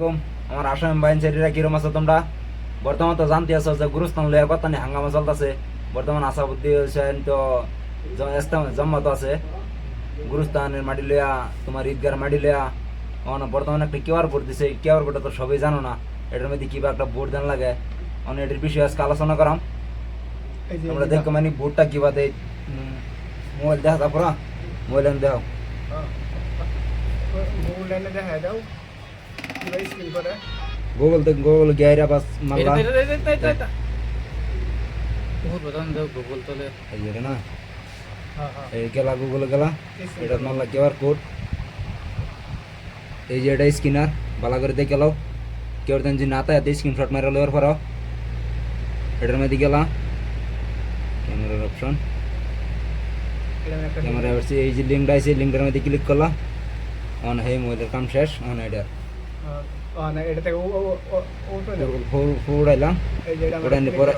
এরকম আমার আসাম বাইনসারিরা কিরম আছো তোমরা? বর্তমান তো জানতে আছো যে গুরুস্থান লইয়া কথা নেই হাঙ্গামা চলতেছে। বর্তমান আসাবুদ্দি হোসেন তো জম্মাত আছে গুরুস্থানের মাটি লইয়া, তোমার ঈদগার মাটি লইয়া। বর্তমানে একটা কিউআর কোড দিছে, কিউআর কোডটা তো সবাই জানো না, এটার মধ্যে কিবা একটা ভোট দেন লাগে। এটার বিষয়ে আজকে আলোচনা করাম। তোমরা দেখো মানে ভোটটা কিবা দেয়, মোবাইল দেখা তারপর মোবাইল দেখো, গুগল গিয়ে বাস মাল্লা না এই গেলা গুগল গেলা, এটা মাল্লা কিউআর কোড। এই যে এটা স্ক্যানার ভালো করে দেখে লাও, কেউ দেন যে না তাই স্ক্রিনশট মারা লওয়ার পর এটার মধ্যে গেলা ক্যামেরার অপশন, ক্যামেরা আসছে, এই যে লিঙ্কটা আছে লিঙ্কটার মধ্যে ক্লিক করলা, অন হে মোবাইলের কাম শেষ। অন এটা উড়াইলাম, উড়াইনি পরে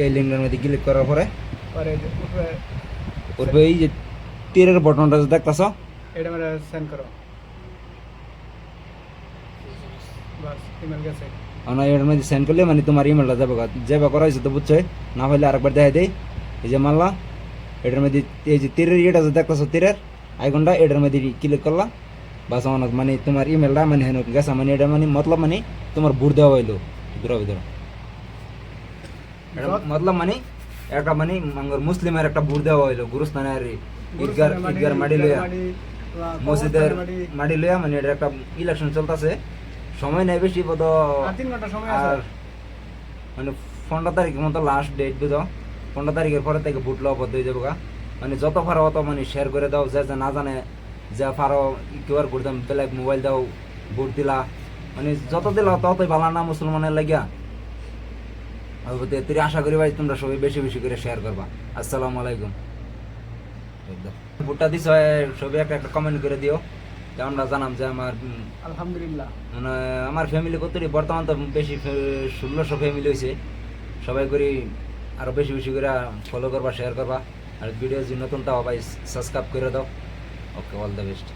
এই লিঙ্কটার মধ্যে ক্লিক করার পরে উঠবে এই যে তীরের বটনটা দেখতেছ, এটা মানে সেন্ড করো বাস ইমেল গেছে। এর মধ্যে সেন্ড করলে মানে তোমার ইমেলটা যাবে, যাবে করা হয়েছে তো বুঝছো না, হইলে আরেকবার দেখাই দেয়। এই যে মারলা এটার মধ্যে এই যে তীরের ইয়েটা দেখতেছ, তীরের আইকনটা এটার মধ্যে ক্লিক করলা, বাস অনেক মানে তোমার ইমেলটা মানে হেন গেছে, মানে এটা মানে মতলব মানে তোমার ভোট দেওয়া হইলো ভিতরে ভিতরে। মতলব মানে একটা মানে মুসলিমের একটা ভোট দেওয়া হইলো গুরুস্থানে আর ঈদগার মাটি লইয়া, মসজিদের মাটি লইয়া, মানে এটা একটা ইলেকশন চলতেছে, সময় নেই বেশি বোধ, 3 ঘন্টা সময় আর আছে মানে 15 তারিখের মতো লাস্ট ডেট বুঝো, 15 তারিখের পরে থেকে ভোট লওয়া বদ্ধ হয়ে যাবো গা। মানে যত পারো অত মানে শেয়ার করে দাও, যে যে না জানে যে পারো কিউআর কোড দাম পেলে মোবাইল দাও, ভোট দিলা, মানে যত দিলা ততই ভালো না মুসলমানের লাগিয়া। তুই আশা করি ভাই তোমরা সবাই বেশি বেশি করে শেয়ার করবা। আসসালামু আলাইকুম। ভোটটা দিছ সবাই একটা একটা কমেন্ট করে দিও, আমরা জানাম যে আমার আলহামদুলিল্লাহ মানে আমার ফ্যামিলি কতটি বর্তমান তো বেশি 1600 ফ্যামিলি হয়েছে। সবাই করি আরো বেশি বেশি করে ফলো করবা, শেয়ার করবা, আর ভিডিও যদি নতুন তাও ভাই সাবস্ক্রাইব করে দাও। ওকে, অল দ্য বেস্ট।